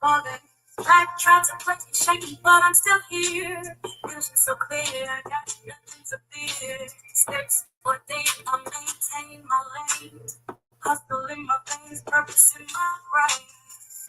falling. Life tried to play me shaky, but I'm still here. Vision so clear, got nothing to fear. Steps for day, I maintain my lane. Hustle in my veins, purpose in my brain.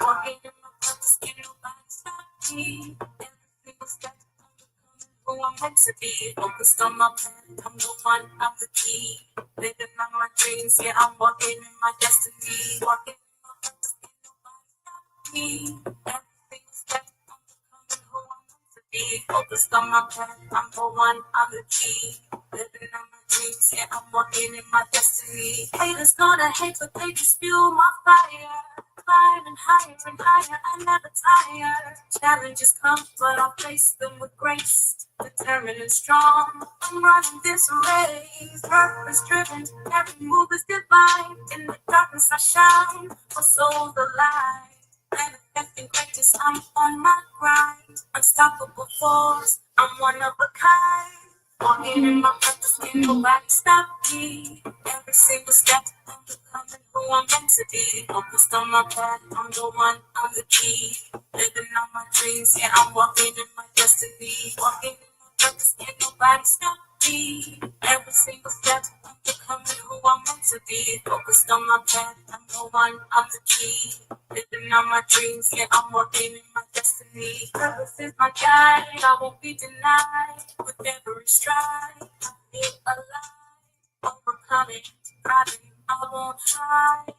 Walking in my purpose, can't nobody stop me. Every single step, I'm becoming who I'm meant to be. Focused on my plan, I'm the one, I'm the key. Living out my dreams, yeah, I'm walking in my destiny. Walking in my purpose, can't nobody stop me. Every single step, I'm becoming who I'm meant to be. Focused on my plan, I'm the one, I'm the key. Living out my dreams, yeah, I'm walking in my destiny. Haters gonna hate, but they just fuel my fire. Climbing higher and higher, I never tire. Challenges come, but I face them with grace. Determined and strong, I'm running this race. Purpose driven, every move is divine. In the darkness I shine, my soul's alive. Manifesting greatness, I'm on my grind. Unstoppable force, I'm one of a kind. Walking in my purpose, can't nobody stop me. Every single step, I'm becoming who I'm meant to be. Focused on my path, I'm the one, I'm the key. Living on my dreams, yeah, I'm walking in my destiny. Walking in my purpose, can't nobody stop me. Every single step, I'm becoming who I'm meant to be. Focused on my path, I'm the one, I'm the key. Living on my dreams, yeah, I'm walking in my destiny. Purpose is my guide, I won't be denied. With every stride, I feel alive. Overcoming, thriving, I won't hide.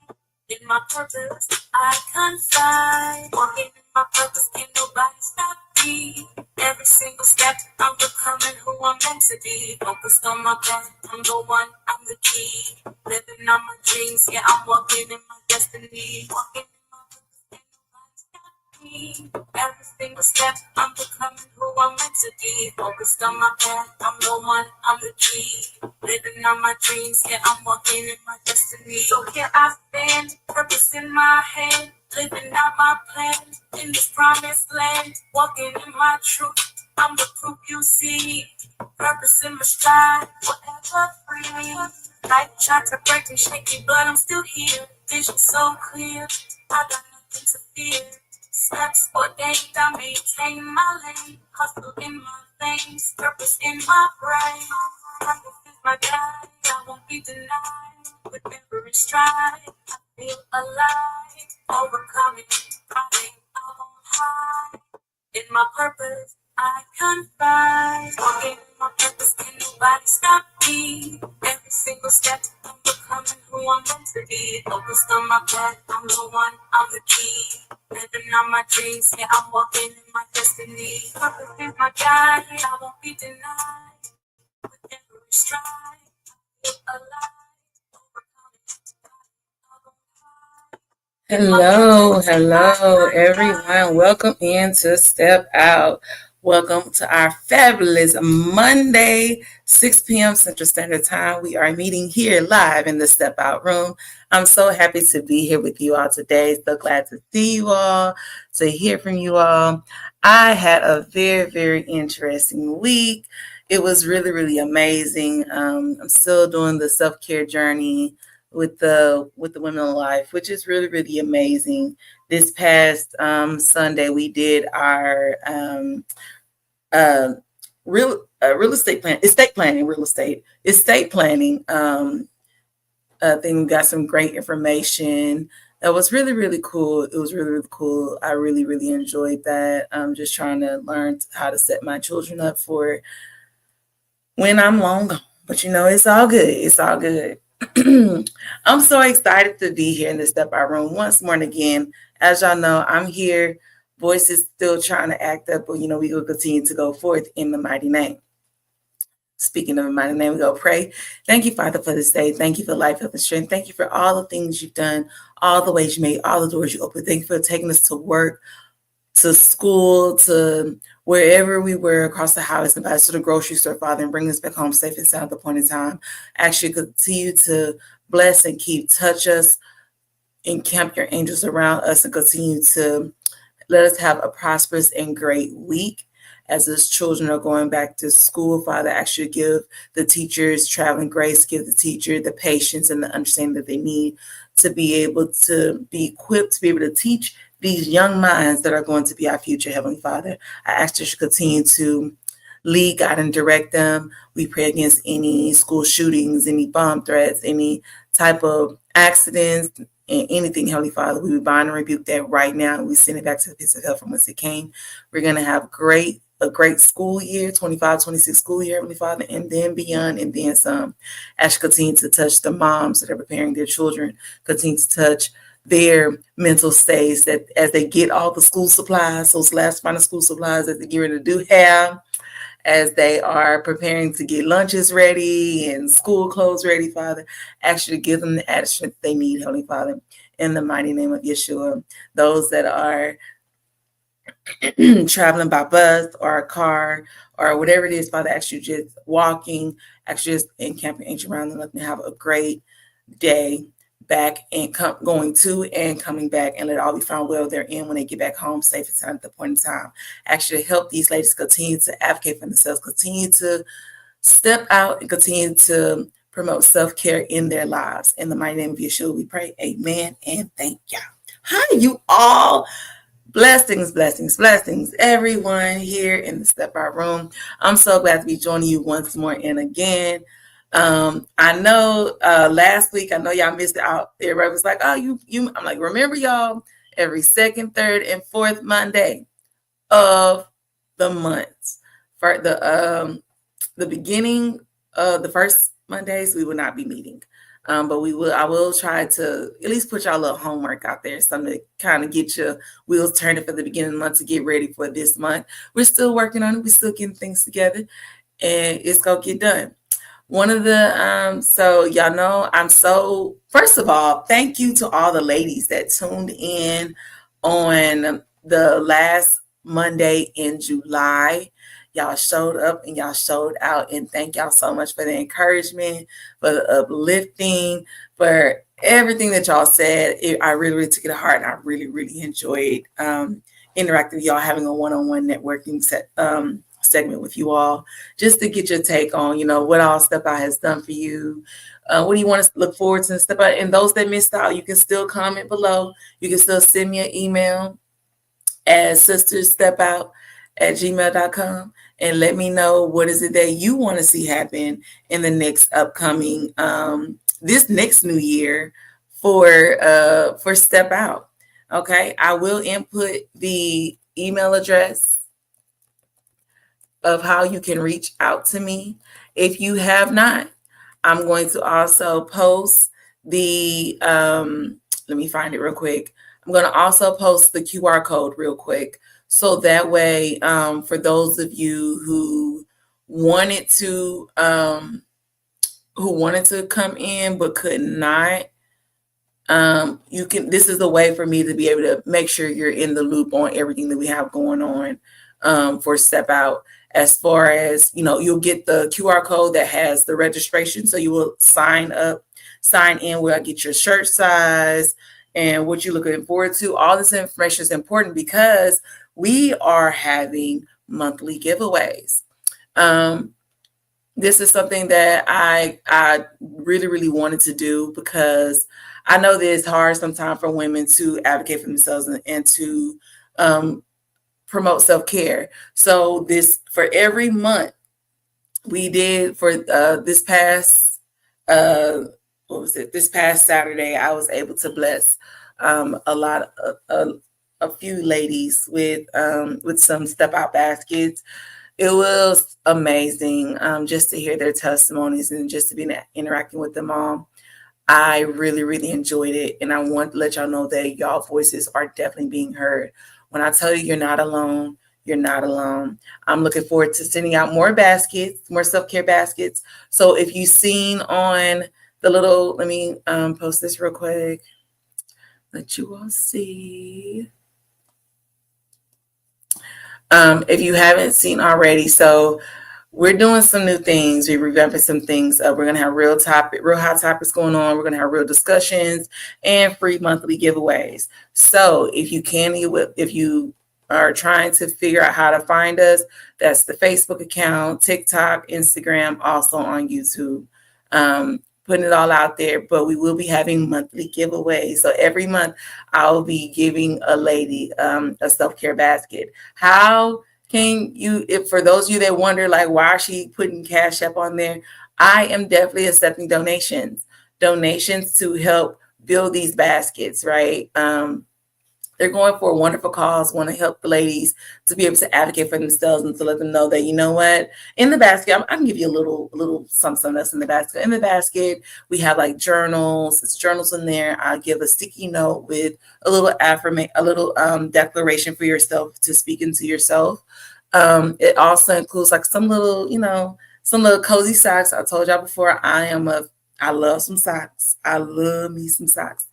In my purpose, I confide. Walking in my purpose, can't nobody stop me. Every single step, I'm becoming who I'm meant to be. Focused on my path, I'm the one, I'm the key. Living on my dreams, yeah, I'm walking in my destiny. Walking in my purpose, can't nobody stop me. Every single step, I'm becoming who I'm meant to be. Focused on my path, I'm the one, I'm the key. Living on my dreams, yeah, I'm walking in my destiny. So here I stand, purpose in my hand. Living out my plan in this promised land. Walking in my truth, I'm the proof you see. Purpose in my stride, forever free. Life tried to break me, shake me, but I'm still here. Vision so clear, I got nothing to fear. Steps ordained, I maintain my lane. Hustle in my veins, purpose in my brain. Purpose is my guide, I won't be denied. With every stride, I feel alive. Overcoming, thriving, I won't hide. In my purpose, I confide. Walking in my purpose, can nobody stop me. Every single step, I'm becoming who I'm meant to be. Focused on my path, I'm the one, I'm the key. Living on my dreams, yeah, I'm walking in my destiny. Purpose is my guide, I won't be denied. With every stride, I feel alive. Hello, everyone. Welcome in to Step Out. Welcome to our fabulous Monday, 6 p.m. Central Standard Time. We are meeting here live in the Step Out room. I'm so happy to be here with you all today. So glad to see you all, to hear from you all. I had a very, very interesting week. It was really, really amazing. I'm still doing the self-care journey with the Women of Life, which is really, really amazing. This past Sunday, we did our real estate plan, estate planning thing. We got some great information. That was really, really cool. It was really, really cool. I really, really enjoyed that. I'm just trying to learn how to set my children up for when I'm long gone. But it's all good. It's all good. I'm so excited to be here in the Step Out room once more and again. As y'all know, I'm here. Voice is still trying to act up, but we will continue to go forth in the mighty name. Speaking of the mighty name, we go pray. Thank you, Father, for this day. Thank you for life, health, and strength. Thank you for all the things you've done, all the ways you made, all the doors you opened. Thank you for taking us to work, to school, to wherever we were across the highways and byways, to the grocery store, Father, and bring us back home safe and sound at the point in time. Actually, continue to bless and touch us, encamp your angels around us, and continue to let us have a prosperous and great week. As those children are going back to school, Father, actually give the teachers traveling grace, give the teacher the patience and the understanding that they need to be able to be equipped to be able to teach these young minds that are going to be our future, Heavenly Father. I ask that you continue to lead, guide, and direct them. We pray against any school shootings, any bomb threats, any type of accidents, and anything, Heavenly Father. We bind and rebuke that right now. We send it back to the pits of hell from whence it came. We're going to have a great school year, 25-26 school year, Heavenly Father, and then beyond, and then some. As you continue to touch the moms that are preparing their children, continue to touch their mental states, that as they get all the school supplies, those last final school supplies that they're getting to do have, as they are preparing to get lunches ready and school clothes ready, Father, ask you to give them the action they need, Holy Father, in the mighty name of Yeshua. Those that are traveling by bus or a car or whatever it is, Father, ask you just walking, ask you just encamping angel around them, let them have a great day back and going to and coming back, and let it all be found well therein when they get back home safe and sound at the point in time. Actually help these ladies continue to advocate for themselves, continue to step out, and continue to promote self-care in their lives. In the mighty name of Yeshua, we pray. Amen and thank y'all. Hi, you all. Blessings, blessings, blessings, everyone here in the Step Out Room. I'm so glad to be joining you once more and again. I know last week, I know y'all missed out. Everybody was like, oh, you. I'm like, remember y'all, every second, third, and fourth Monday of the month. For the beginning of the first Mondays, we will not be meeting. But I will try to at least put y'all a little homework out there, something to kind of get your wheels turning for the beginning of the month to get ready for this month. We're still working on it. We're still getting things together, and it's going to get done. One of the, so y'all know, first of all, thank you to all the ladies that tuned in on the last Monday in July. Y'all showed up and y'all showed out, and thank y'all so much for the encouragement, for the uplifting, for everything that y'all said. I really, really took it to heart, and I really, really enjoyed interacting with y'all, having a one-on-one networking segment with you all, just to get your take on, what all Step Out has done for you. What do you want to look forward to in Step Out? And those that missed out, you can still comment below. You can still send me an email at sistersstepout@gmail.com and let me know what is it that you want to see happen in the next upcoming, this next new year for Step Out. Okay, I will input the email address of how you can reach out to me. If you have not, I'm going to also post the, let me find it real quick. I'm going to also post the QR code real quick. So that way, for those of you who wanted to come in but could not, this is a way for me to be able to make sure you're in the loop on everything that we have going on for Step Out. As far as, you'll get the QR code that has the registration. So you will sign in where I get your shirt size and what you're looking forward to. All this information is important because we are having monthly giveaways. This is something that I really, really wanted to do because I know that it's hard sometimes for women to advocate for themselves and to promote self-care. So for every month we did for this past Saturday, I was able to bless a few ladies with some Step Out baskets. It was amazing just to hear their testimonies and just to be interacting with them all. I really, really enjoyed it, and I want to let y'all know that y'all voices are definitely being heard. When I tell you you're not alone, you're not alone. I'm looking forward to sending out more baskets, more self-care baskets. So if you've seen on the little, let me post this real quick. Let you all see. If you haven't seen already, so we're doing some new things. We're revamping some things. We're going to have real hot topics going on. We're going to have real discussions and free monthly giveaways. So if you are trying to figure out how to find us, that's the Facebook account, TikTok, Instagram, also on YouTube. putting it all out there, but we will be having monthly giveaways. So every month I'll be giving a lady a self-care basket. How can you, if for those of you that wonder, like, why is she putting Cash App on there? I am definitely accepting donations to help build these baskets, right? They're going for a wonderful cause, want to help the ladies to be able to advocate for themselves and to let them know that, you know what, in the basket, I can give you a little something that's in the basket. In the basket, we have like journals. It's journals in there. I give a sticky note with a little declaration for yourself to speak into yourself. It also includes like some little cozy socks. I told y'all before, I love some socks. I love me some socks.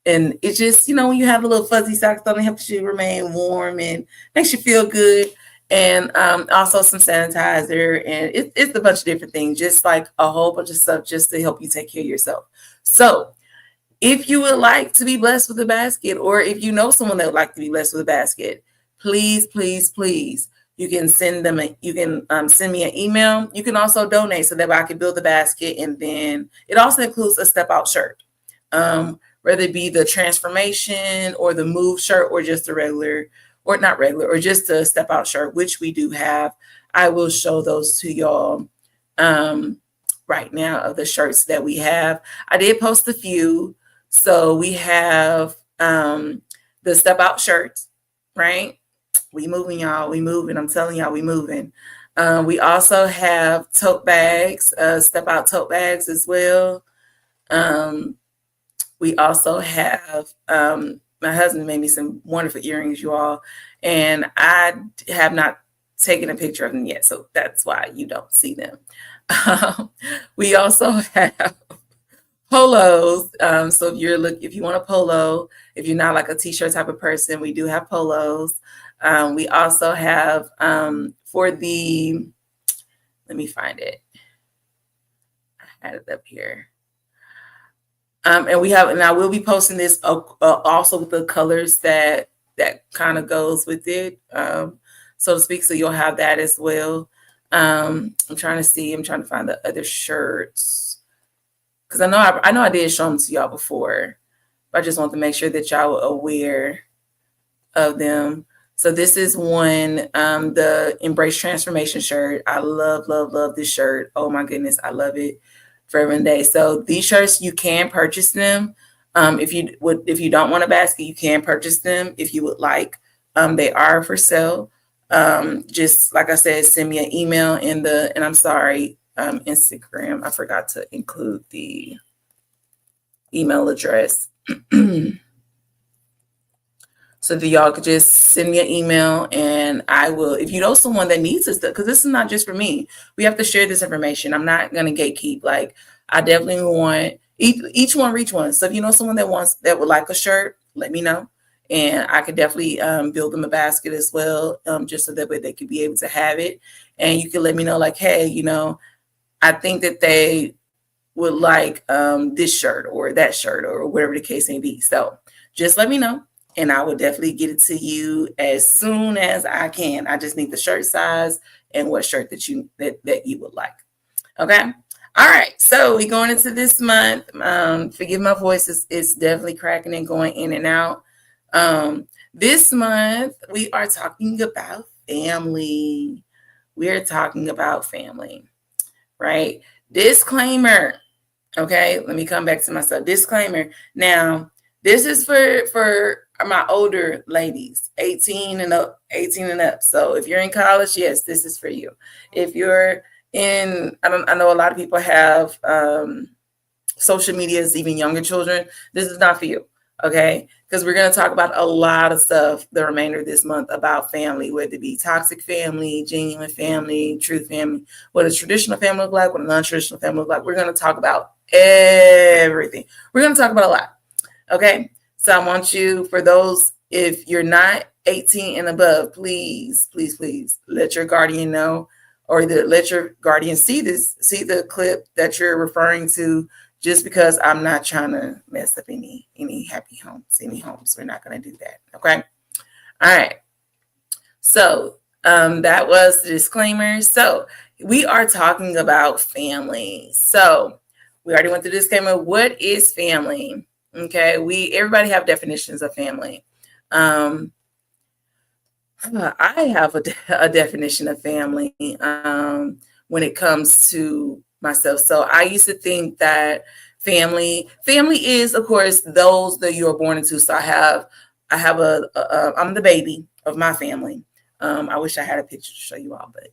And it's just, when you have a little fuzzy socks on, it helps you remain warm and makes you feel good. And also some sanitizer. And it's a bunch of different things, just like a whole bunch of stuff just to help you take care of yourself. So if you would like to be blessed with a basket, or if you know someone that would like to be blessed with a basket, please, please, please, you can send them. You can send me an email. You can also donate so that I can build the basket. And then it also includes a step out shirt. Whether it be the transformation or the move shirt or just a regular, or not regular, or just a step out shirt, which we do have. I will show those to y'all right now of the shirts that we have. I did post a few. So we have the step out shirts, right? We moving, y'all. We moving. I'm telling y'all, we moving. We also have tote bags, step out tote bags as well. We also have, my husband made me some wonderful earrings, you all, and I have not taken a picture of them yet, so that's why you don't see them. We also have polos. So if you want a polo, if you're not like a t-shirt type of person, we do have polos. We also have let me find it. I had it up here. And I will be posting this also with the colors that kind of goes with it, so to speak. So you'll have that as well. I'm trying to find the other shirts, because I know I did show them to y'all before, but I just want to make sure that y'all were aware of them. So this is one, the Embrace Transformation shirt. I love, love, love this shirt. Oh my goodness, I love it. Forever and Day. So these shirts, you can purchase them. If you don't want a basket, you can purchase them if you would like. They are for sale. Just like I said, send me an email and I'm sorry, Instagram. I forgot to include the email address. So that y'all could just send me an email, and I will, if you know someone that needs this stuff, because this is not just for me. We have to share this information. I'm not going to gatekeep. Like, I definitely want each one reach one. So if you know someone that would like a shirt, let me know. And I could definitely build them a basket as well, just so that way they could be able to have it. And you can let me know, like, hey, I think that they would like this shirt or that shirt or whatever the case may be. So just let me know, and I will definitely get it to you as soon as I can. I just need the shirt size and what shirt that you would like. Okay. All right. So we're going into this month. Forgive my voice. It's definitely cracking and going in and out. This month we are talking about family. We're talking about family, right? Disclaimer. Okay. Let me come back to myself. Disclaimer. Now, this is for my older ladies, 18 and up. So if you're in college, yes, this is for you. If you're I know a lot of people have social medias, even younger children. This is not for you, okay? Because we're going to talk about a lot of stuff the remainder of this month about family, whether it be toxic family, genuine family, true family, what a traditional family look like, what a non-traditional family look like. We're going to talk about everything. We're going to talk about a lot. Okay, so I want you, for those, if you're not 18 and above, please, please, please let your guardian know, or let your guardian see the clip that you're referring to, just because I'm not trying to mess up any happy homes, any homes. We're not going to do that. Okay. All right. So that was the disclaimer. So we are talking about family. So We already went through the disclaimer. What is family? Okay, everybody have definitions of family. I have a definition of family when it comes to myself. So I used to think that family is, of course, those that you are born into. So I'm the baby of my family. I wish I had a picture to show you all, but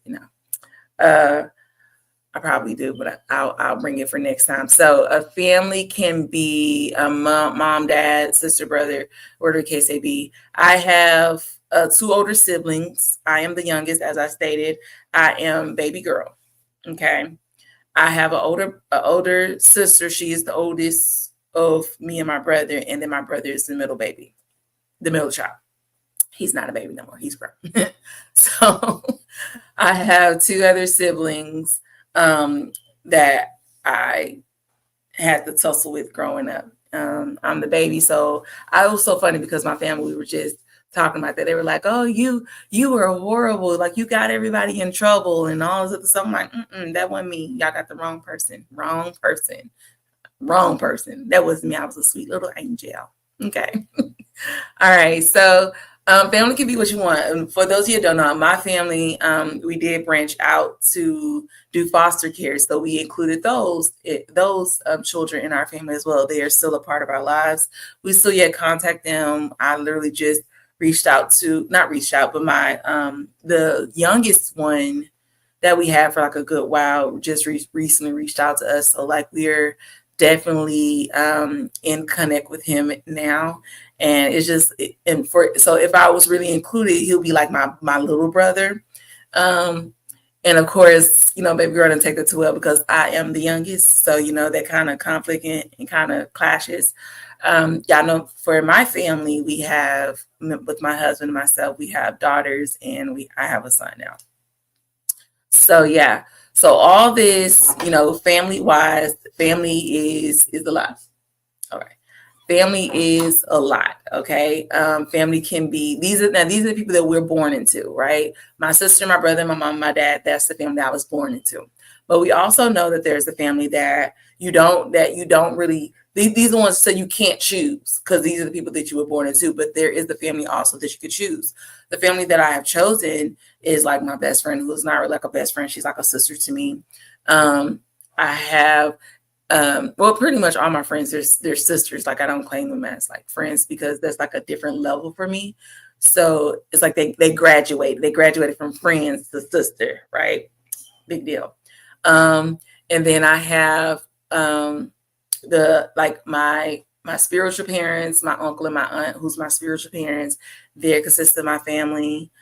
I probably do, but I'll bring it for next time. So a family can be a mom, dad, sister, brother, whatever the case may be. I have 2 older siblings. I am the youngest, as I stated. I am baby girl. Okay. I have an older sister. She is the oldest of me and my brother, and then my brother is the middle baby, the middle child. He's not a baby no more. He's grown. So I have 2 other siblings that I had to tussle with growing up. I'm the baby. So I was so funny because my family, we were just talking about that. They were like, oh, you were horrible. Like you got everybody in trouble and all this other stuff. I'm like, that wasn't me. Y'all got the wrong person. Wrong person. That wasn't me. I was a sweet little angel. Okay. All right. So family can be what you want. And for those of you who don't know, my family, we did branch out to do foster care. So we included those children in our family as well. They are still a part of our lives. We still yet contact them. I literally just but my the youngest one that we had for like a good while just recently reached out to us. So like we're definitely in connect with him now. And it's just, so if I was really included, he'll be like my little brother. And of course, baby girl didn't take it too well because I am the youngest. So, that kind of conflict and kind of clashes. Y'all know for my family, we have, with my husband and myself, we have daughters and I have a son now. So, yeah. So all this, family wise, family is a lot. All right. Family is a lot, okay? Family can be, these are the people that we're born into, right? My sister, my brother, my mom, my dad, that's the family that I was born into. But we also know that there's a family that you don't really, these are ones that you can't choose because these are the people that you were born into, but there is the family also that you could choose. The family that I have chosen is like my best friend, who's not really like a best friend. She's like a sister to me. I have pretty much all my friends, they're sisters. Like I don't claim them as like friends because that's like a different level for me. So it's like they graduated from friends to sister, right? Big deal. And then I have my spiritual parents, my uncle and my aunt, who's my spiritual parents. They consist of my family.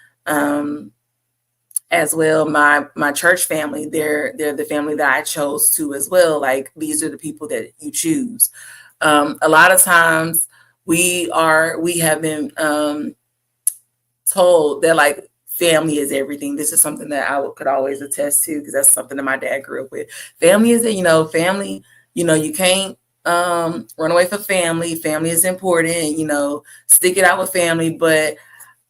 As well, my church family, they're the family that I chose to as well. Like these are the people that you choose. A lot of times we have been told that like family is everything. This is something that I could always attest to because that's something that my dad grew up with. Family is family. You can't run away from family. Family is important. Stick it out with family, but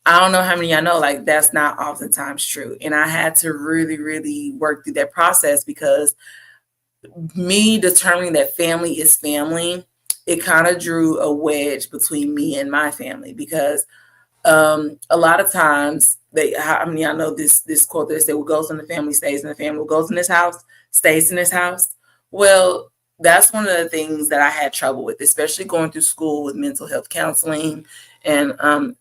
I don't know how many of y'all know, like that's not oftentimes true. And I had to really, really work through that process because me determining that family is family, it kind of drew a wedge between me and my family because a lot of times how many of y'all know this quote that said, what goes in the family stays in the family, what goes in this house stays in this house. Well, that's one of the things that I had trouble with, especially going through school with mental health counseling and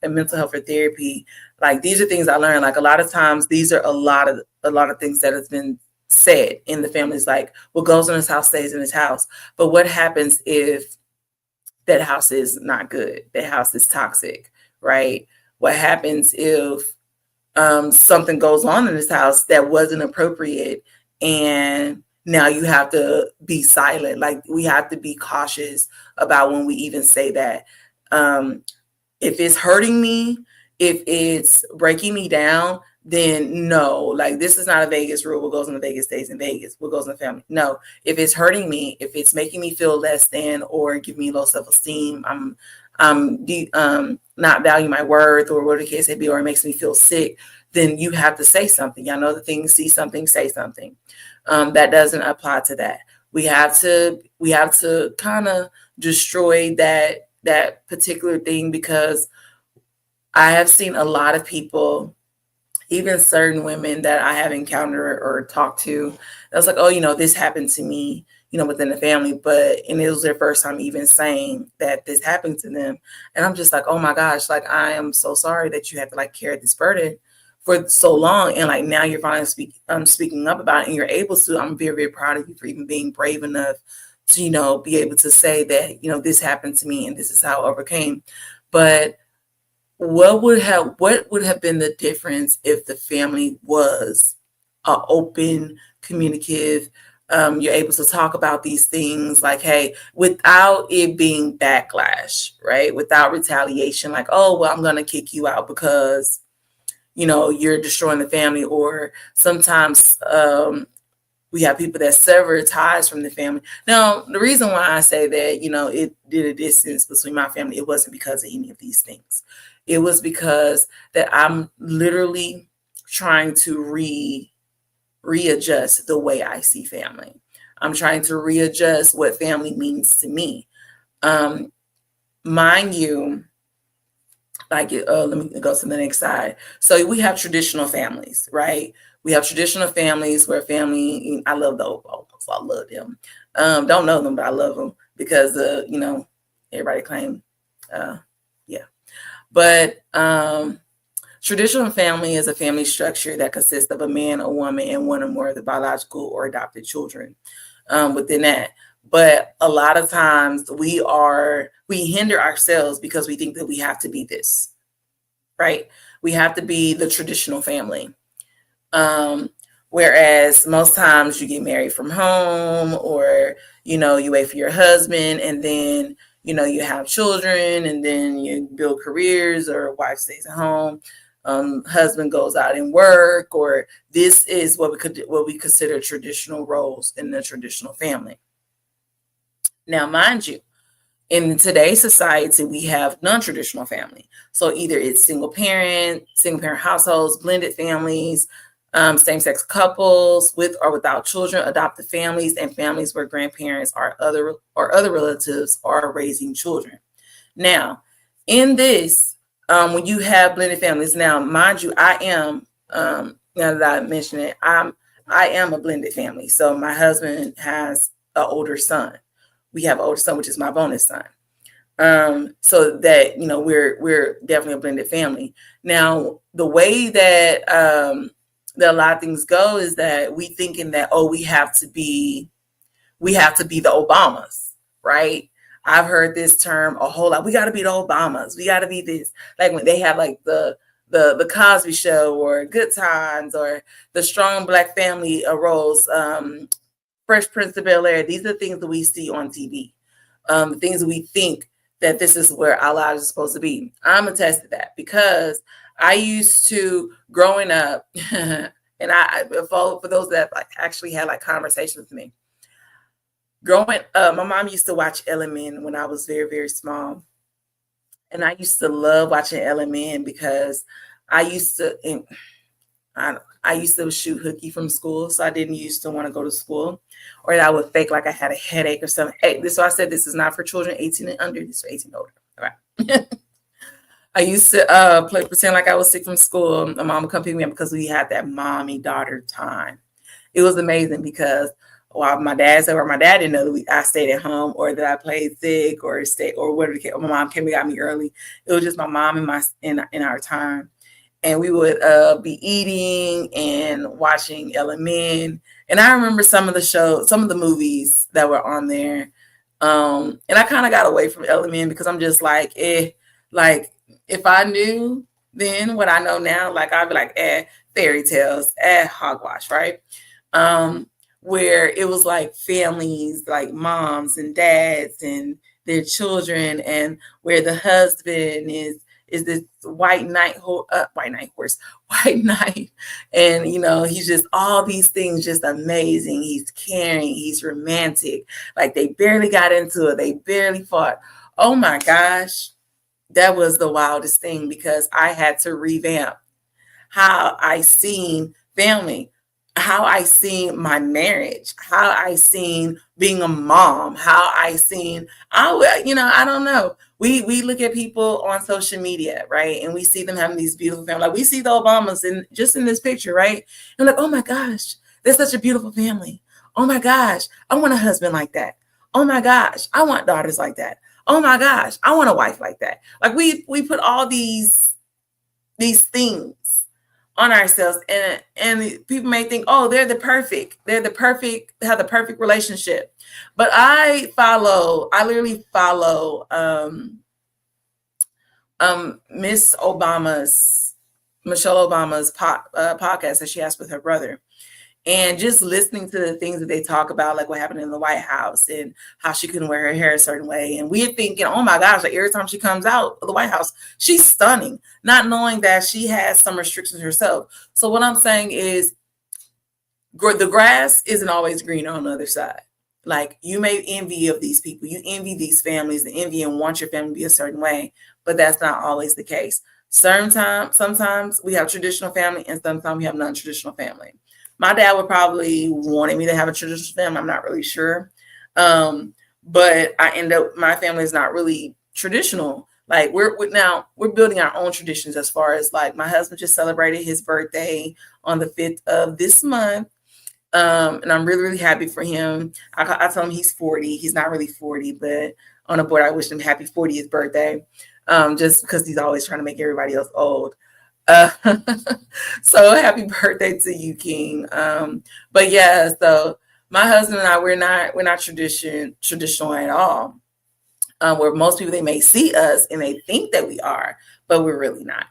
mental health or therapy. Like these are things I learned. Like a lot of times, these are a lot of things that has been said in the families. Like what goes in this house stays in this house. But what happens if that house is not good? That house is toxic, right? What happens if something goes on in this house that wasn't appropriate and now you have to be silent? Like we have to be cautious about when we even say that. If it's hurting me, if it's breaking me down, then no, like this is not a Vegas rule. What goes in Vegas stays in Vegas. What goes in the family? No, if it's hurting me, if it's making me feel less than or give me low self-esteem, I'm not value my worth or whatever the case may be, or it makes me feel sick, then you have to say something. Y'all know the thing, see something, say something. That doesn't apply to that. We have to kind of destroy that particular thing, because I have seen a lot of people, even certain women that I have encountered or talked to, I was like, oh, this happened to me, within the family, and it was their first time even saying that this happened to them. And I'm just like, oh my gosh, like, I am so sorry that you had to like carry this burden for so long. And like, now you're finally speaking up about it, and you're able to. I'm very, very proud of you for even being brave enough to, be able to say that, this happened to me and this is how I overcame. But what would have been the difference if the family was open, communicative? You're able to talk about these things, like, hey, without it being backlash, right? Without retaliation, like, oh, well, I'm going to kick you out because, you're destroying the family. Or sometimes we have people that sever ties from the family. Now, the reason why I say that, it did a distance between my family, it wasn't because of any of these things. It was because that I'm literally trying to readjust the way I see family. I'm trying to readjust what family means to me. Mind you, like, let me go to the next side. So we have traditional families, right? We have traditional families where family, I love those. So I love them. Don't know them, but I love them because, everybody claim, yeah. But traditional family is a family structure that consists of a man, a woman, and one or more of the biological or adopted children within that. But a lot of times we hinder ourselves because we think that we have to be this, right? We have to be the traditional family. Whereas most times you get married from home, or, you wait for your husband, and then, you have children, and then you build careers, or wife stays at home. Husband goes out and work, or this is what we consider traditional roles in the traditional family. Now, mind you, in today's society, we have non-traditional family. So either it's single parent households, blended families, same-sex couples with or without children, adopted families, and families where grandparents or other relatives are raising children. Now, in this, when you have blended families, now mind you, I am now that I mentioned it, I am a blended family. So my husband has an older son. We have an older son, which is my bonus son. So that, we're definitely a blended family. Now, the way that a lot of things go is that we thinking that, oh, we have to be the Obamas, right? I've heard this term a whole lot. We got to be the Obamas. We got to be this. Like when they have like the Cosby Show or Good Times or the Strong Black Family roles, Fresh Prince of Bel-Air. These are the things that we see on TV. The things that we think that this is where our lives are supposed to be. I'm attest to that because I used to, growing up, and I for those that like actually had like conversations with me. Growing up, my mom used to watch Element when I was very, very small. And I used to love watching Element because I used to shoot hooky from school, so I didn't used to want to go to school, or I would fake like I had a headache or something. Hey, so I said this is not for children 18 and under. This is for 18 and older. All right. I used to pretend like I was sick from school. My mom would come pick me up because we had that mommy-daughter time. It was amazing because while my dad didn't know that I stayed at home or that I played sick or whatever. My mom came and got me early. It was just my mom and in our time. And we would be eating and watching Element. And I remember some of the movies that were on there. And I kind of got away from Element because I'm just like, like if I knew then what I know now, like I'd be like, fairy tales, hogwash, right? Where it was like families, like moms and dads and their children, and where the husband is this white knight, and he's just all these things, just amazing. He's caring, he's romantic. Like they barely got into it, they barely fought. Oh my gosh, that was the wildest thing because I had to revamp how I seen family. how I seen my marriage, how I seen being a mom, how I seen, I don't know. We look at people on social media, right? And we see them having these beautiful families. Like we see the Obamas in this picture, right? And like, oh my gosh, they're such a beautiful family. Oh my gosh, I want a husband like that. Oh my gosh, I want daughters like that. Oh my gosh, I want a wife like that. Like we put all these things on ourselves, and people may think, oh, they're the perfect, have the perfect relationship. But I literally follow Michelle Obama's podcast that she has with her brother, and just listening to the things that they talk about, like what happened in the White House and how she couldn't wear her hair a certain way. And we're thinking, oh my gosh, like every time she comes out of the White House, she's stunning, not knowing that she has some restrictions herself. So what I'm saying is the grass isn't always greener on the other side. Like you may envy of these people, you envy these families, the envy and want your family to be a certain way, but that's not always the case. Sometimes we have traditional family and sometimes we have non-traditional family. My dad would probably wanted me to have a traditional family. I'm not really sure. But my family is not really traditional. Like we're building our own traditions as far as like my husband just celebrated his birthday on the 5th of this month. And I'm really, really happy for him. I tell him he's 40. He's not really 40, but on a board, I wish him happy 40th birthday. Just because he's always trying to make everybody else old. So happy birthday to you, King. But yeah, so my husband and I, we're not traditional at all. Where most people, they may see us and they think that we are, but we're really not.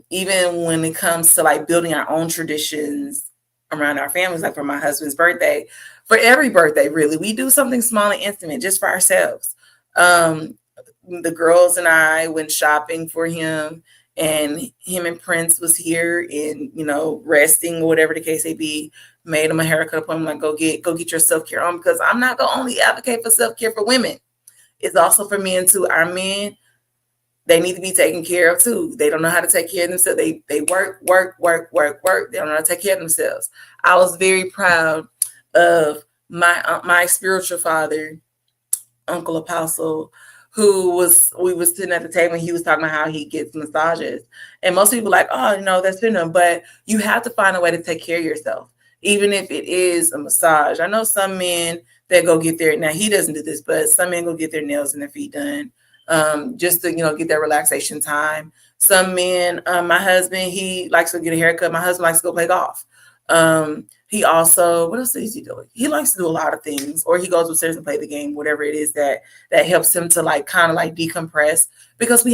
Even when it comes to like building our own traditions around our families, like for my husband's birthday, for every birthday, really, we do something small and intimate just for ourselves. The girls and I went shopping for him, and him and Prince was here and, resting or whatever the case may be, made him a haircut appointment, like go get your self-care on, because I'm not gonna only advocate for self-care for women. It's also for men too. Our men, they need to be taken care of too. They don't know how to take care of themselves. They work. They don't know how to take care of themselves. I was very proud of my spiritual father, Uncle Apostle, we was sitting at the table and he was talking about how he gets massages. And most people are like, oh, that's him. But you have to find a way to take care of yourself, even if it is a massage. I know some men that go get now he doesn't do this, but some men go get their nails and their feet done, just to, get their relaxation time. Some men, my husband, he likes to get a haircut. My husband likes to go play golf. He also, what else is he doing? He likes to do a lot of things, or he goes upstairs and play the game, whatever it is that helps him to like kind of like decompress, because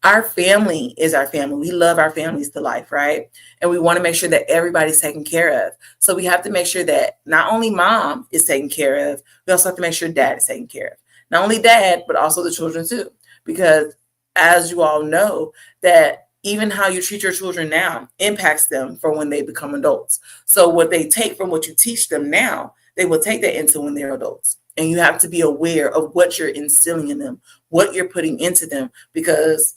our family is our family. We love our families to life, right? And we want to make sure that everybody's taken care of. So we have to make sure that not only mom is taken care of, we also have to make sure dad is taken care of. Not only dad, but also the children too. Because as you all know, that even how you treat your children now impacts them for when they become adults. So what they take from what you teach them now, they will take that into when they're adults. And you have to be aware of what you're instilling in them, what you're putting into them, because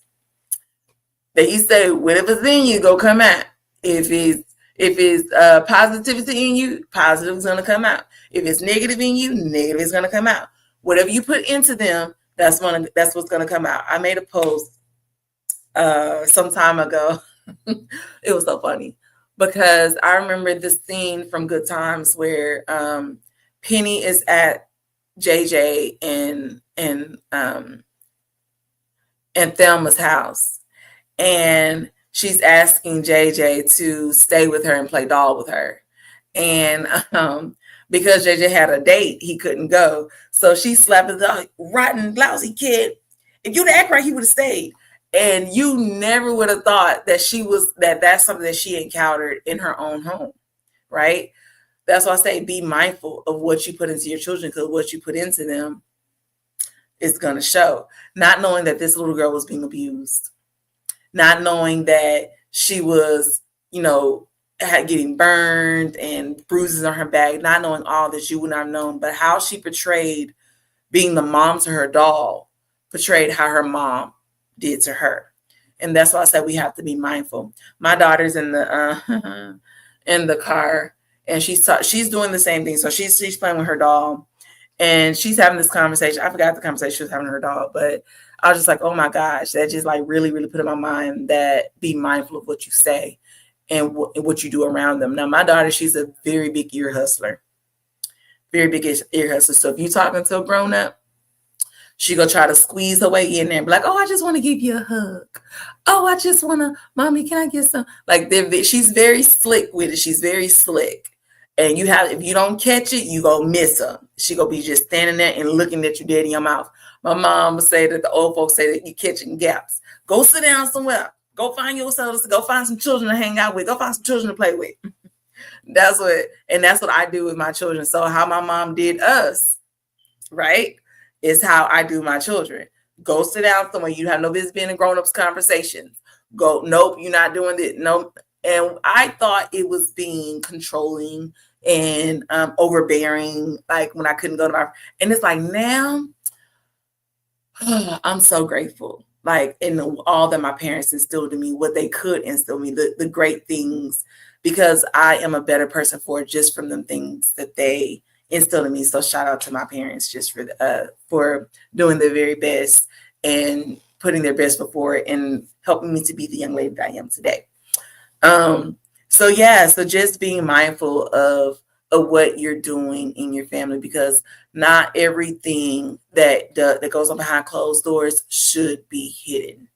they say whatever's in you go come out. If it's positivity in you, positive is going to come out. If it's negative in you, negative is going to come out. Whatever you put into them, that's what's going to come out. I made a post some time ago. It was so funny because I remember this scene from Good Times where Penny is at JJ and Thelma's house, and she's asking JJ to stay with her and play doll with her, and because JJ had a date, he couldn't go, so she slapped the dog, rotten, lousy kid. If you'd act right, he would have stayed. And you never would have thought that that's something that she encountered in her own home, right? That's why I say be mindful of what you put into your children, because what you put into them is going to show. Not knowing that this little girl was being abused, not knowing that she was, getting burned and bruises on her back, not knowing all that you would not have known, but how she portrayed being the mom to her doll, portrayed how her mom did to her. And that's why I said we have to be mindful. My daughter's in the in the car, and she's doing the same thing. So she's playing with her doll, and she's having this conversation. I forgot the conversation she was having with her doll, but I was just like, oh my gosh, that just like really, really put in my mind that be mindful of what you say and what you do around them. Now, my daughter, she's a very big ear hustler, very big ear hustler. So if you're talking to a grown up, she gonna try to squeeze her way in there and be like, oh, I just want to give you a hug. Oh, I just want to, mommy, can I get some? Like, she's very slick with it. She's very slick. And if you don't catch it, you gonna miss her. She gonna be just standing there and looking at you dead in your mouth. My mom would say that the old folks say that you catching gaps. Go sit down somewhere. Go find yourself. Go find some children to hang out with. Go find some children to play with. That's what I do with my children. So how my mom did us, right, is how I do my children. Go sit down somewhere. You have no business being in grown-ups conversations. Go, nope, you're not doing it. Nope. And I thought it was being controlling and overbearing, like when I couldn't go to my, and it's like now, I'm so grateful. Like in all that my parents instilled in me, what they could instill me, the great things, because I am a better person for it just from the things that they instilled in me. So shout out to my parents just for doing their very best and putting their best before it and helping me to be the young lady that I am today. So just being mindful of what you're doing in your family, because not everything that goes on behind closed doors should be hidden.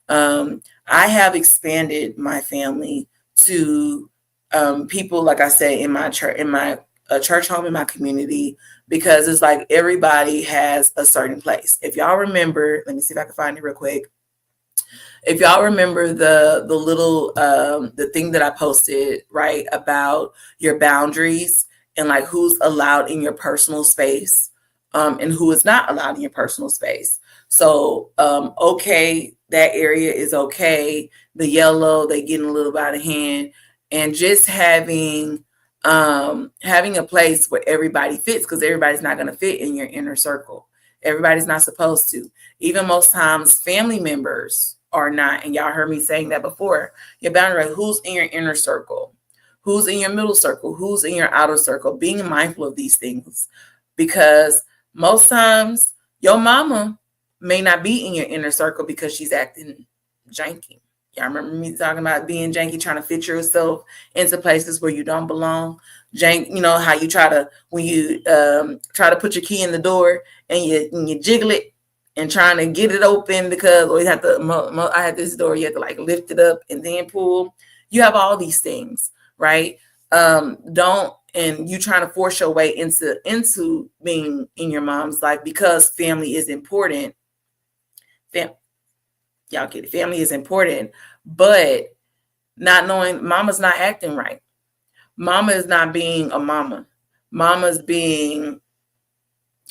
I have expanded my family to people, like I said, in my church home, in my community, because it's like everybody has a certain place. If y'all remember, let me see if I can find it real quick. If y'all remember the little the thing that I posted, right, about your boundaries and like who's allowed in your personal space and who is not allowed in your personal space. So okay, that area is okay. The yellow, they getting a little out of hand, and just having a place where everybody fits, because everybody's not going to fit in your inner circle. Everybody's not supposed to. Even most times, family members are not, and y'all heard me saying that before. Your boundary, who's in your inner circle, who's in your middle circle, who's in your outer circle, being mindful of these things, because most times your mama may not be in your inner circle because she's acting janky. Y'all remember me talking about being janky, trying to fit yourself into places where you don't belong. Jank, you know how you try to, when you try to put your key in the door and you jiggle it and trying to get it open, because or you have to, I had this door, you have to like lift it up and then pull. You have all these things, right? And you trying to force your way into being in your mom's life, because family is important. Y'all get it. Family is important, but not knowing, mama's not acting right. Mama is not being a mama. Mama's being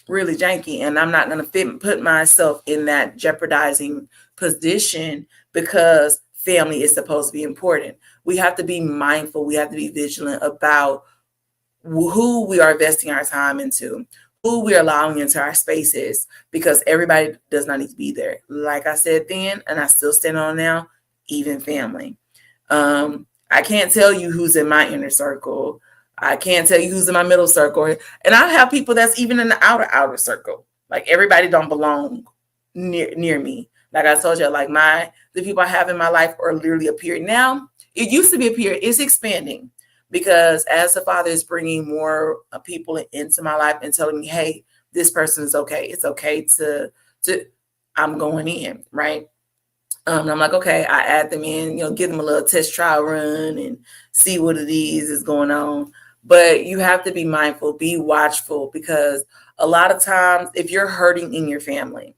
really janky, and I'm not going to put myself in that jeopardizing position, because family is supposed to be important. We have to be mindful. We have to be vigilant about who we are investing our time into, who we're allowing into our spaces, because everybody does not need to be there. Like I said then, and I still stand on now, even family. I can't tell you who's in my inner circle. I can't tell you who's in my middle circle. And I have people that's even in the outer circle. Like everybody don't belong near me. Like I told you, like the people I have in my life are literally a period. Now, it used to be a period. It's expanding, because as the Father is bringing more people into my life and telling me, hey, this person is okay. It's okay to I'm going in, right? And I'm like, okay, I add them in, give them a little test trial run and see what it is going on. But you have to be mindful, be watchful, because a lot of times if you're hurting in your family,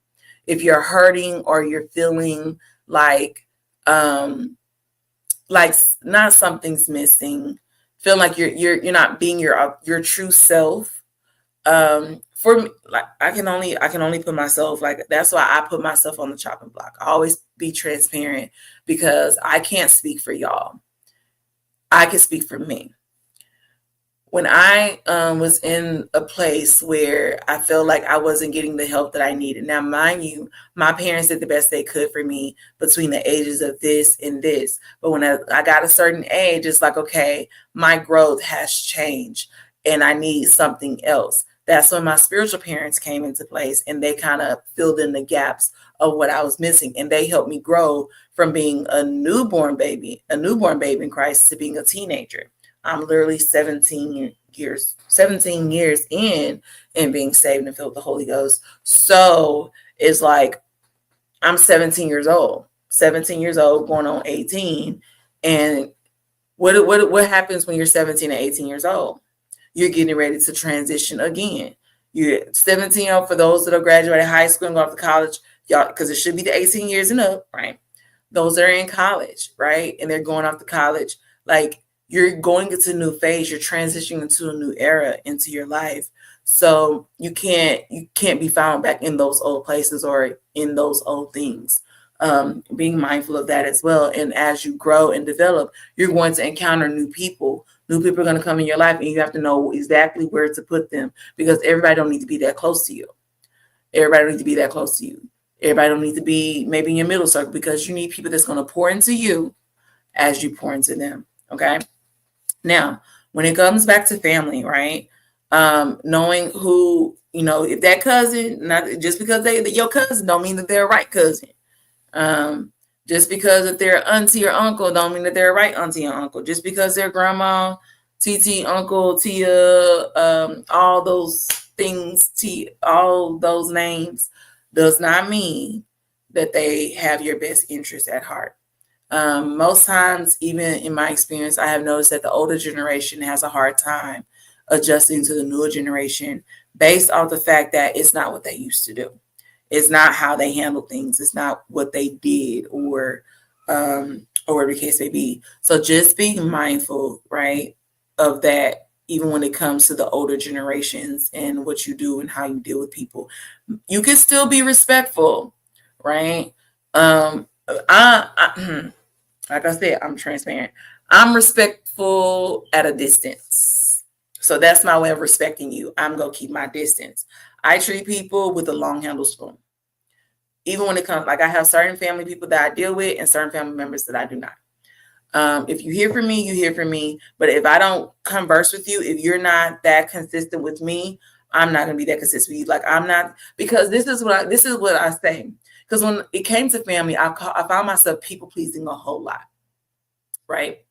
if you're hurting or you're feeling like not something's missing, feeling like you're not being your true self. For me, like I can only put myself, like that's why I put myself on the chopping block. I always be transparent, because I can't speak for y'all. I can speak for me. when I was in a place where I felt like I wasn't getting the help that I needed. Now, mind you, my parents did the best they could for me between the ages of this and this. But when I got a certain age, it's like, okay, my growth has changed and I need something else. That's when my spiritual parents came into place and they kind of filled in the gaps of what I was missing. And they helped me grow from being a newborn baby in Christ, to being a teenager. I'm literally 17 years in and being saved and filled with the Holy Ghost. So it's like I'm 17 years old, going on 18. And what happens when you're 17 and 18 years old? You're getting ready to transition again. You're 17 for those that have graduated high school and go off to college, y'all, because it should be the 18 years and up, right? Those that are in college, right? And they're going off to college, like, you're going into a new phase. You're transitioning into a new era into your life. So you can't be found back in those old places or in those old things. Being mindful of that as well. And as you grow and develop, you're going to encounter new people. New people are going to come in your life, and you have to know exactly where to put them, because everybody don't need to be that close to you. Everybody don't need to be that close to you. Everybody don't need to be maybe in your middle circle, because you need people that's going to pour into you as you pour into them. Okay. Now, when it comes back to family, right? Knowing who, if that cousin, not just because they're your cousin, don't mean that they're a right cousin. Just because if they're auntie or uncle, don't mean that they're a right auntie or uncle. Just because they're grandma, TT, uncle, tia, all those things, all those names, does not mean that they have your best interest at heart. Most times, even in my experience, I have noticed that the older generation has a hard time adjusting to the newer generation based off the fact that it's not what they used to do. It's not how they handle things. It's not what they did, or whatever the case may be. So just being mindful, right, of that, even when it comes to the older generations and what you do and how you deal with people. You can still be respectful, right? Like I said, I'm transparent. I'm respectful at a distance. So that's my way of respecting you. I'm going to keep my distance. I treat people with a long handle spoon. Even when it comes, like, I have certain family people that I deal with and certain family members that I do not. If you hear from me, you hear from me. But if I don't converse with you, if you're not that consistent with me, I'm not going to be that consistent with you. Like, I'm not, because this is what I say. Because when it came to family, I found myself people pleasing a whole lot, right?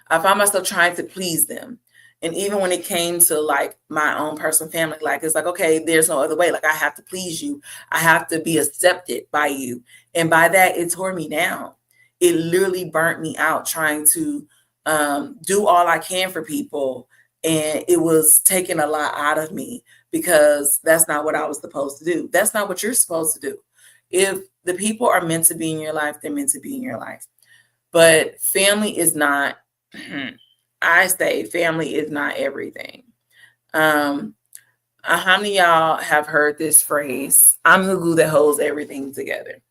I found myself trying to please them. And even when it came to like my own personal family, like, it's like, okay, there's no other way. Like, I have to please you. I have to be accepted by you. And by that, it tore me down. It literally burnt me out trying to do all I can for people. And it was taking a lot out of me, because that's not what I was supposed to do. That's not what you're supposed to do. If the people are meant to be in your life, they're meant to be in your life. But family is not, I say family is not everything. How many of y'all have heard this phrase? I'm the glue that holds everything together.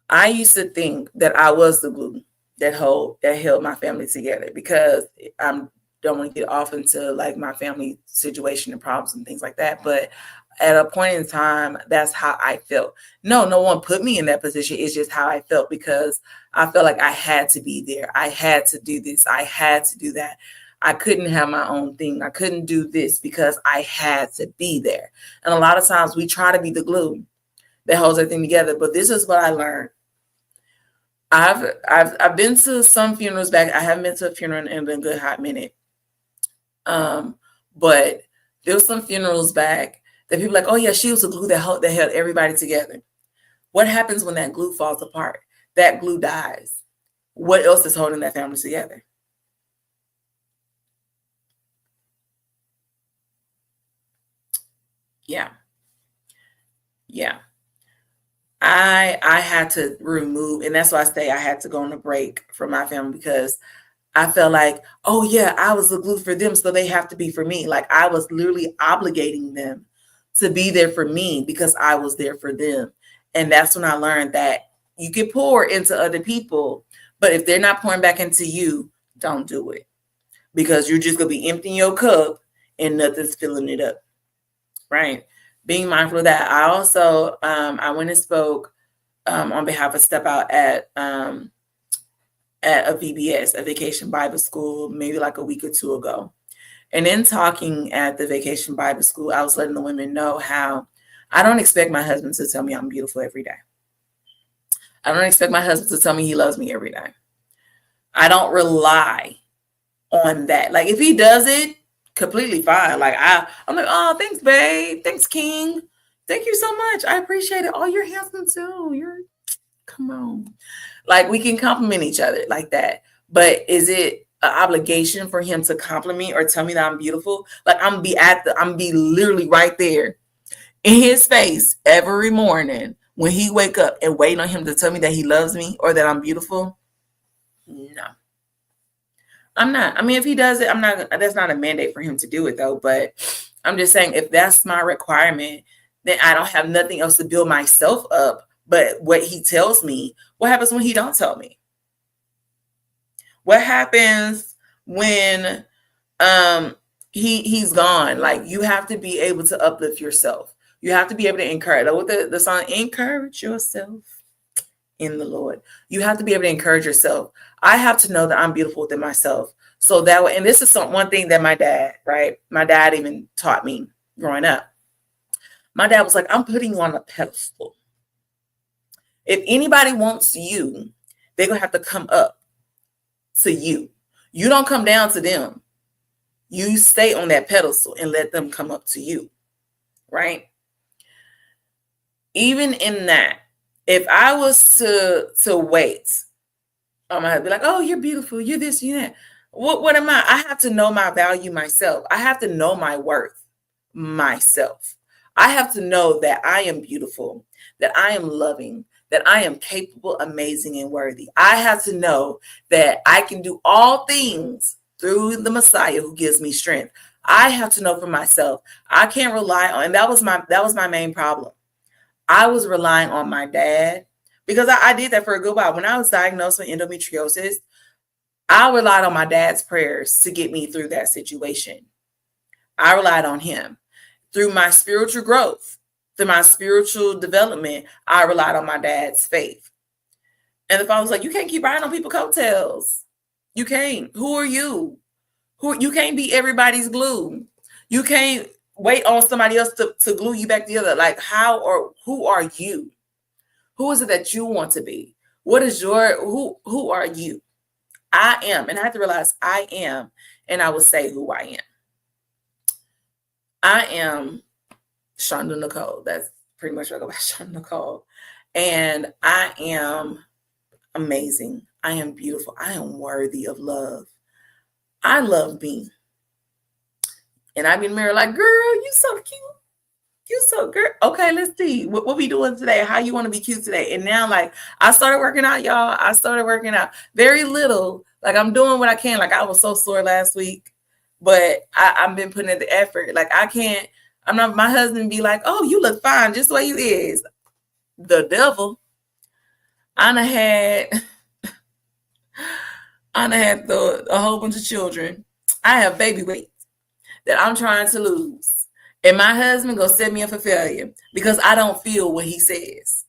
I used to think that I was the glue that held my family together, because I don't want to get off into like my family situation and problems and things like that. But at a point in time, that's how I felt. No one put me in that position. It's just how I felt, because I felt like I had to be there. I had to do this. I had to do that. I couldn't have my own thing. I couldn't do this because I had to be there. And a lot of times we try to be the glue that holds everything together. But this is what I learned. I've been to some funerals back. I haven't been to a funeral in a good hot minute. But there was some funerals back that people like, oh yeah, she was the glue that held everybody together. What happens when that glue falls apart? That glue dies. What else is holding that family together? Yeah. I had to remove, and that's why I say I had to go on a break from my family, because I felt like, oh yeah, I was the glue for them, so they have to be for me. Like, I was literally obligating them to be there for me because I was there for them. And that's when I learned that you can pour into other people, But if they're not pouring back into you, don't do it, because you're just going to be emptying your cup and nothing's filling it up, right? Being mindful of that. I also, I went and spoke on behalf of Step Out at a VBS, a Vacation Bible School, maybe like a week or two ago. And in talking at the Vacation Bible School, I was letting the women know how I don't expect my husband to tell me I'm beautiful every day. I don't expect my husband to tell me he loves me every day. I don't rely on that. Like, if he does it, completely fine. Like, I'm like, oh, thanks, babe. Thanks, King. Thank you so much. I appreciate it. Oh, you're handsome too. Come on. Like, we can compliment each other like that. But is it an obligation for him to compliment or tell me that I'm beautiful? Like, I'm be literally right there in his face every morning when he wake up and waiting on him to tell me that he loves me or that I'm beautiful? No, I'm not. I mean, if he does it, I'm not. That's not a mandate for him to do it, though. But I'm just saying, if that's my requirement, then I don't have nothing else to build myself up but what he tells me. What happens when he don't tell me? What happens when he's gone? Like, you have to be able to uplift yourself. You have to be able to encourage. Like, with the song, encourage yourself in the Lord. You have to be able to encourage yourself. I have to know that I'm beautiful within myself. So that way, and this is one thing that my dad even taught me growing up. My dad was like, I'm putting you on a pedestal. If anybody wants you, they're going to have to come up to you. You don't come down to them. You stay on that pedestal and let them come up to you, right? Even in that, if I was to wait, I might be like, oh, you're beautiful. You're this, you're that. What am I? I have to know my value myself. I have to know my worth myself. I have to know that I am beautiful, that I am loving, that I am capable, amazing, and worthy. I have to know that I can do all things through the Messiah who gives me strength. I have to know for myself. I can't rely on, and that was my main problem. I was relying on my dad because I did that for a good while. When I was diagnosed with endometriosis, I relied on my dad's prayers to get me through that situation. I relied on him. Through my spiritual growth, through my spiritual development, I relied on my dad's faith. And if I was like, you can't keep riding on people's coattails. You can't. Who are you? You can't be everybody's glue. You can't wait on somebody else to glue you back together. Like, who are you? Who is it that you want to be? What is who are you? I am. And I have to realize I am. And I will say who I am. I am Shonda Nicole. That's pretty much what I go by, Shonda Nicole. And I am amazing. I am beautiful. I am worthy of love. I love me. And I be in the mirror like, girl, you so cute. You so good. Okay, let's see. What we doing today? How you want to be cute today? And now, like, I started working out, y'all. I started working out very little. Like, I'm doing what I can. Like, I was so sore last week. But I've been putting in the effort. Like, my husband be like, oh, you look fine just the way you is. The devil. I done had a whole bunch of children. I have baby weight that I'm trying to lose. And my husband gonna set me up for failure because I don't feel what he says.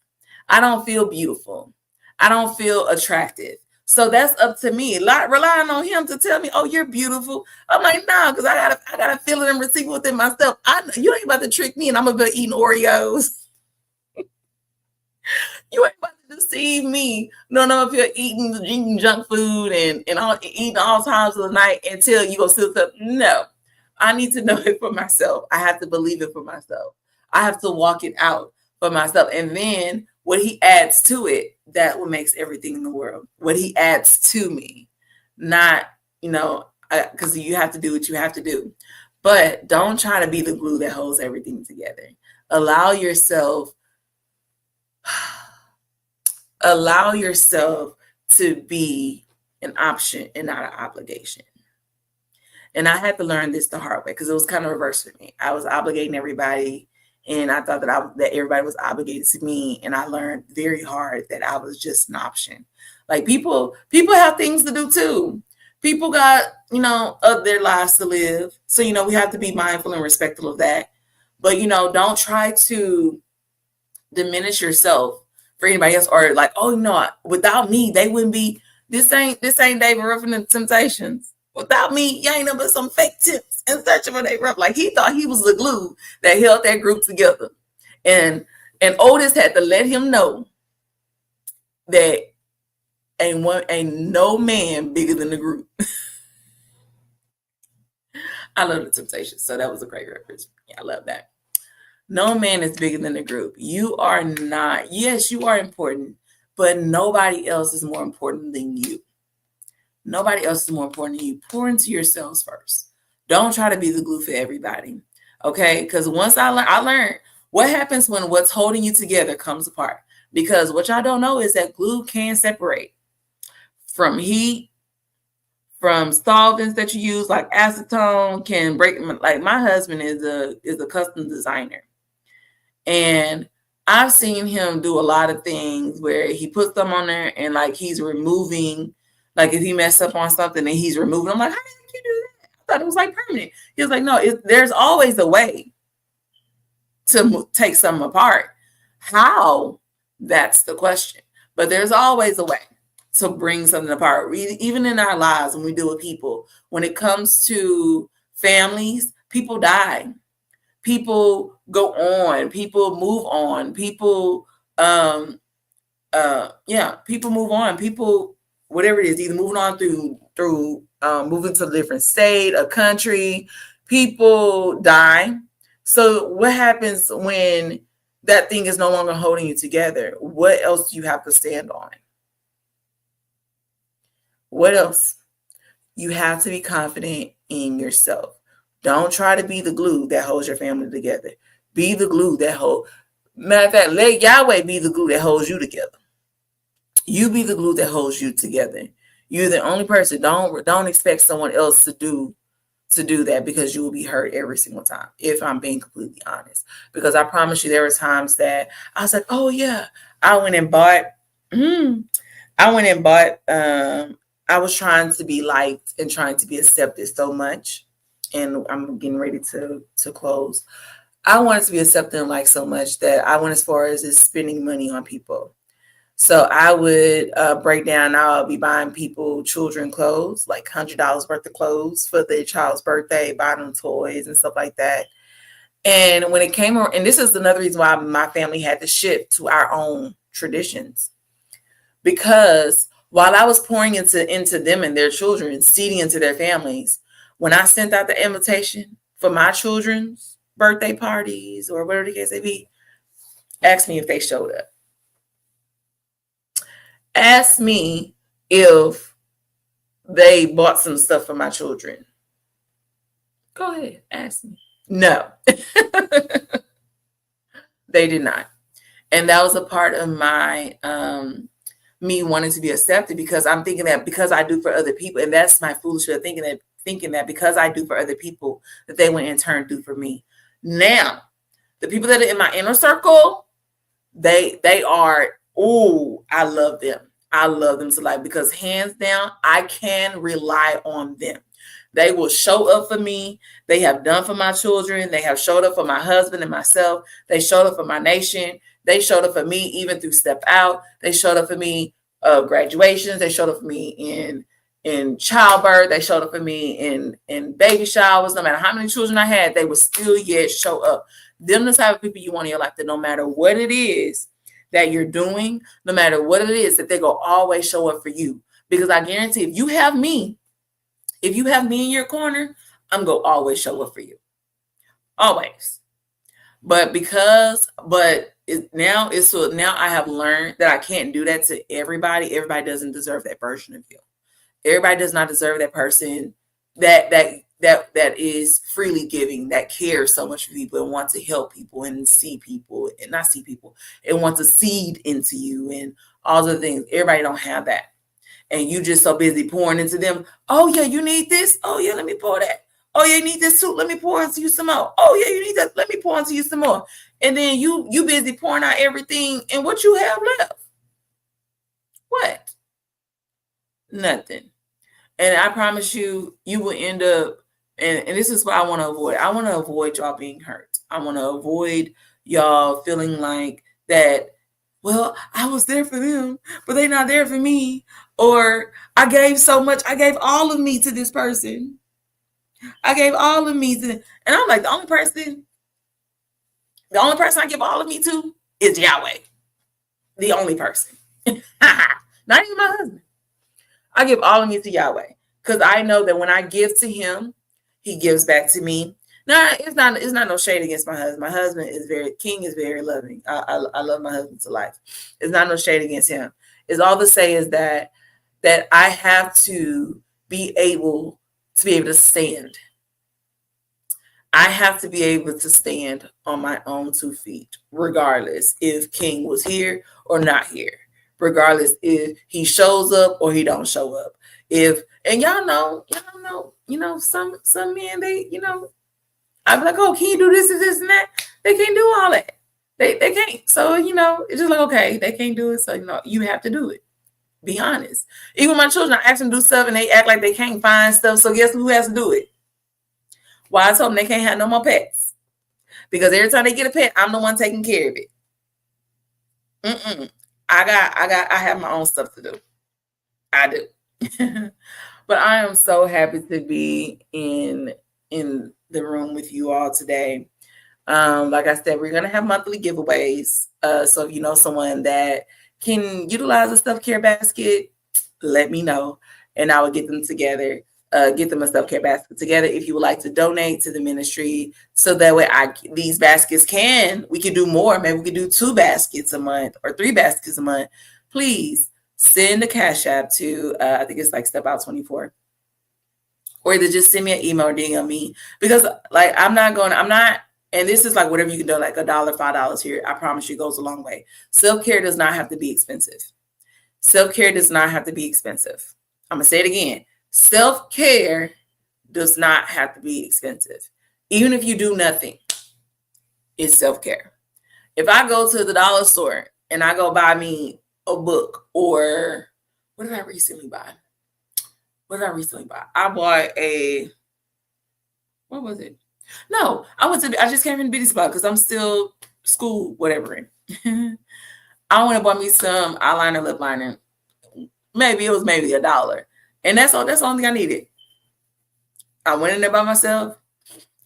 I don't feel beautiful. I don't feel attractive. So that's up to me. Relying on him to tell me, "Oh, you're beautiful." I'm like, "No," because I gotta feel it and receive it within myself. You ain't about to trick me, and I'm gonna be eating Oreos. You ain't about to deceive me. No, if you're eating junk food and eating all times of the night until you go sit up. No, I need to know it for myself. I have to believe it for myself. I have to walk it out for myself, and then what he adds to it, that what makes everything in the world. What he adds to me, not, because you have to do what you have to do. But don't try to be the glue that holds everything together. Allow yourself to be an option and not an obligation. And I had to learn this the hard way because it was kind of reverse for me. I was obligating everybody. And I thought that everybody was obligated to me. And I learned very hard that I was just an option. Like people have things to do too. People got, of their lives to live. So, we have to be mindful and respectful of that. But, don't try to diminish yourself for anybody else, or like, oh, without me, they wouldn't be. This ain't David Ruffin and the Temptations. Without me, you ain't no but some fake tips and searching for David Ruffin. Like he thought he was the glue that held that group together, and Otis had to let him know that ain't no man bigger than the group. I love the Temptations, so that was a great reference. Yeah, I love that. No man is bigger than the group. You are not. Yes, you are important, but nobody else is more important than you. Nobody else is more important than you. Pour into yourselves first. Don't try to be the glue for everybody. Okay? Because once I learned what happens when what's holding you together comes apart. Because what y'all don't know is that glue can separate from heat, from solvents that you use, like acetone can break. Like my husband is a custom designer, and I've seen him do a lot of things where he puts them on there and like he's removing, like if he messed up on something and he's removing. I'm like, how did you do that? I thought it was like permanent. He was like, no, there's always a way to take something apart. How? That's the question. But there's always a way to bring something apart. Even in our lives, when we deal with people, when it comes to families, people die. People go on. People move on. People, people move on. People, whatever it is, either moving on through moving to a different state, a country. People die. So what happens when that thing is no longer holding you together? What else do you have to stand on? What else? You have to be confident in yourself. Don't try to be the glue that holds your family together. Be the glue that holds. Matter of fact, let Yahweh be the glue that holds you together. You be the glue that holds you together. You're the only person. Don't expect someone else to do that, because you will be hurt every single time, if I'm being completely honest. Because I promise you, there were times that I was like, oh yeah, I went and bought. I was trying to be liked and trying to be accepted so much. And I'm getting ready to close. I wanted to be accepted and liked so much that I went as far as just spending money on people. So I would break down. I'll be buying people children clothes, like $100 worth of clothes for their child's birthday, buy them toys and stuff like that. And when it came around, and this is another reason why my family had to shift to our own traditions, because while I was pouring into them and their children, seeding into their families, when I sent out the invitation for my children's birthday parties or whatever the case may be, ask me if they showed up. Ask me if they bought some stuff for my children. Go ahead, ask me. No, they did not. And that was a part of my me wanting to be accepted, because I'm thinking that because I do for other people, and that's my foolish way of thinking that because I do for other people, that they would in turn do for me. Now, the people that are in my inner circle, they are, I love them. I love them to life, because hands down, I can rely on them. They will show up for me. They have done for my children. They have showed up for my husband and myself. They showed up for my nation. They showed up for me even through Step Out. They showed up for me graduations. They showed up for me in childbirth. They showed up for me in baby showers. No matter how many children I had, they would still yet show up. Them the type of people you want in your life, that no matter what it is that you're doing, no matter what it is, that they go always show up for you. Because I guarantee if you have me in your corner, I'm going to always show up for you. Always. Now I have learned that I can't do that to everybody. Everybody doesn't deserve that version of you. Everybody does not deserve that person that is freely giving, that cares so much for people and wants to help people and see people and not see people and want to seed into you and all the things. Everybody don't have that. And you just so busy pouring into them. Oh yeah, you need this. Oh yeah, let me pour that. Oh yeah, you need this too. Let me pour into you some more. Oh yeah, you need that. Let me pour into you some more. And then you busy pouring out everything, and what you have left. What? Nothing. And I promise you, you will end up, and this is what I want to avoid. I want to avoid y'all being hurt. I want to avoid y'all feeling like that, well, I was there for them, but they're not there for me. Or I gave so much, I gave all of me to this person. I gave all of me to, and I'm like, the only person I give all of me to is Yahweh. The only person. Not even my husband. I give all of me to Yahweh because I know that when I give to him, he gives back to me. No, it's not no shade against my husband. My husband is King is very loving. I love my husband to life. It's not no shade against him. It's all to say is that I have to be able to stand. I have to be able to stand on my own 2 feet, regardless if King was here or not here. Regardless if he shows up or he don't show up. And y'all know, some men, they, I'm like, oh, can you do this and this and that? They can't do all that. They can't. So, it's just like, okay, they can't do it. So, you have to do it. Be honest. Even my children, I ask them to do stuff and they act like they can't find stuff. So guess who has to do it? Well, I told them they can't have no more pets. Because every time they get a pet, I'm the one taking care of it. I have my own stuff to do. I do. But I am so happy to be in the room with you all today. Like I said, we're going to have monthly giveaways. So if you know someone that can utilize a self-care basket, let me know and I will get them together. Get them a self-care basket together if you would like to donate to the ministry, so that way these baskets we can do more. Maybe we could do 2 baskets a month or 3 baskets a month. Please send a Cash App to I think it's like Step Out 24, or either just send me an email or DM me, because like I'm not, and this is like whatever you can do, like $1, $5 here. I promise you, it goes a long way. Self-care does not have to be expensive. Self-care does not have to be expensive. I'm gonna say it again. Self-care does not have to be expensive. Even if you do nothing, it's self-care. If I go to the dollar store and I go buy me a book, or what did I recently buy? I bought what was it? No, I just came from the beauty spot because I'm still school, whatever. I went and bought me some eyeliner, lip liner. Maybe $1. And that's all. That's the only thing I needed. I went in there by myself,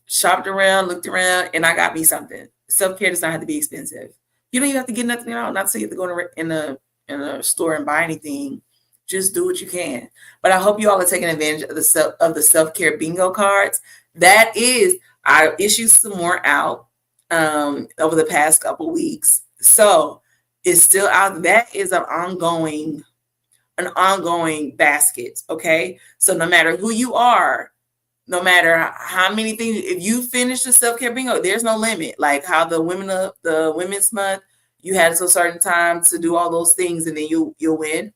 shopped around, looked around, and I got me something. Self-care does not have to be expensive. You don't even have to get nothing out. Not so you have to go in a store and buy anything. Just do what you can. But I hope you all are taking advantage of the self-care bingo cards. That is, I issued some more out over the past couple weeks. So it's still out. That is an ongoing basket. Okay. So no matter who you are, no matter how many things, if you finish the self-care bingo, there's no limit. Like how the Women's Month, you had a certain time to do all those things and then you'll win.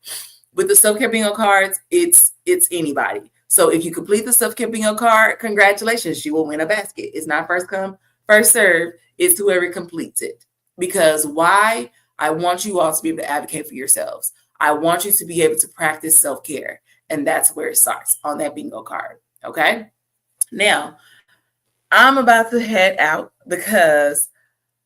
With the self-care bingo cards, it's anybody. So if you complete the self-care bingo card, congratulations, you will win a basket. It's not first come, first serve. It's whoever completes it. Because why? I want you all to be able to advocate for yourselves. I want you to be able to practice self-care. And that's where it starts, on that bingo card. Okay? Now, I'm about to head out because,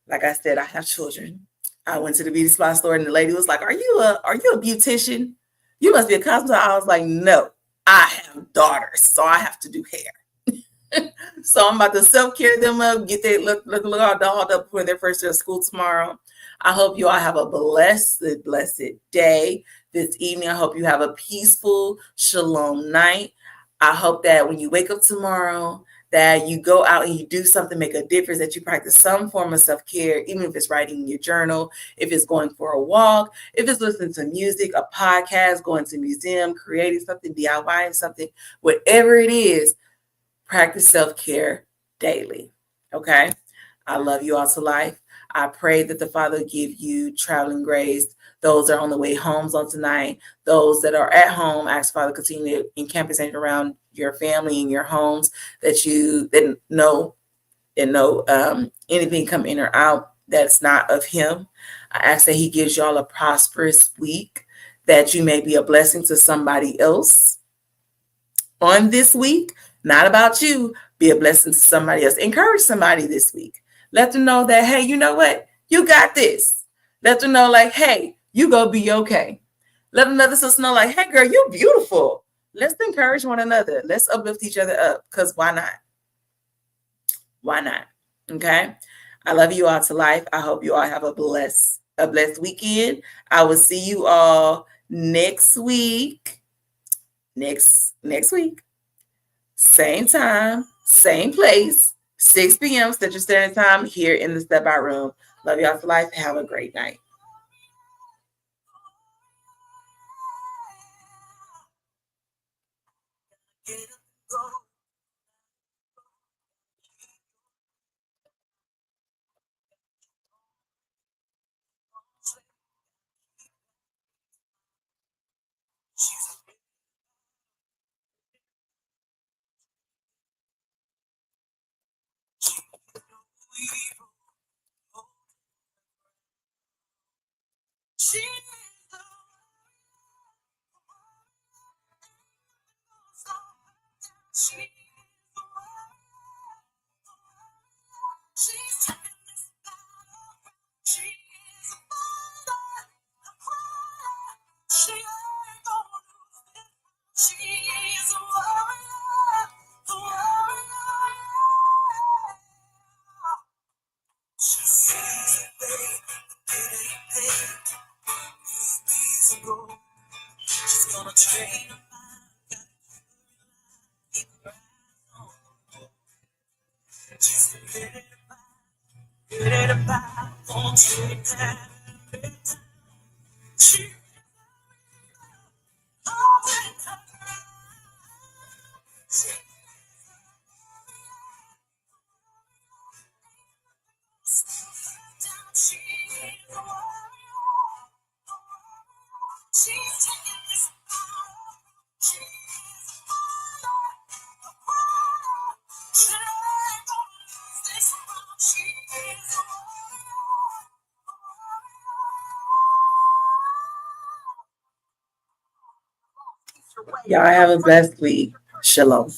like I said, I have children. I went to the beauty supply store and the lady was like, are you a beautician? You must be a cosmetologist. I was like, no, I have daughters, so I have to do hair. So I'm about to self-care them up, get their look all dolled up for their first day of school tomorrow. I hope you all have a blessed day this evening. I hope you have a peaceful shalom night. I hope that when you wake up tomorrow, that you go out and you do something, make a difference, that you practice some form of self-care, even if it's writing in your journal, if it's going for a walk, if it's listening to music, a podcast, going to a museum, creating something, DIYing something, whatever it is, practice self-care daily. Okay? I love you all to life. I pray that the Father give you traveling grace. Those that are on the way home on tonight, those that are at home, ask Father continue to encamp His angels around your family and your homes, that you didn't know anything come in or out that's not of Him. I ask that He gives y'all a prosperous week, that you may be a blessing to somebody else on this week. Not about you, be a blessing to somebody else. Encourage somebody this week. Let them know that, hey, you know what? You got this. Let them know, like, hey, you go be okay. Let another sister know, like, hey, girl, you're beautiful. Let's encourage one another. Let's uplift each other up, because why not? Why not? Okay. I love you all to life. I hope you all have a blessed weekend. I will see you all next week. Next week. Same time, same place, 6 p.m. Central Standard Time here in the Step Out Room. Love y'all for life. Have a great night. Y'all have a blessed week. Shalom.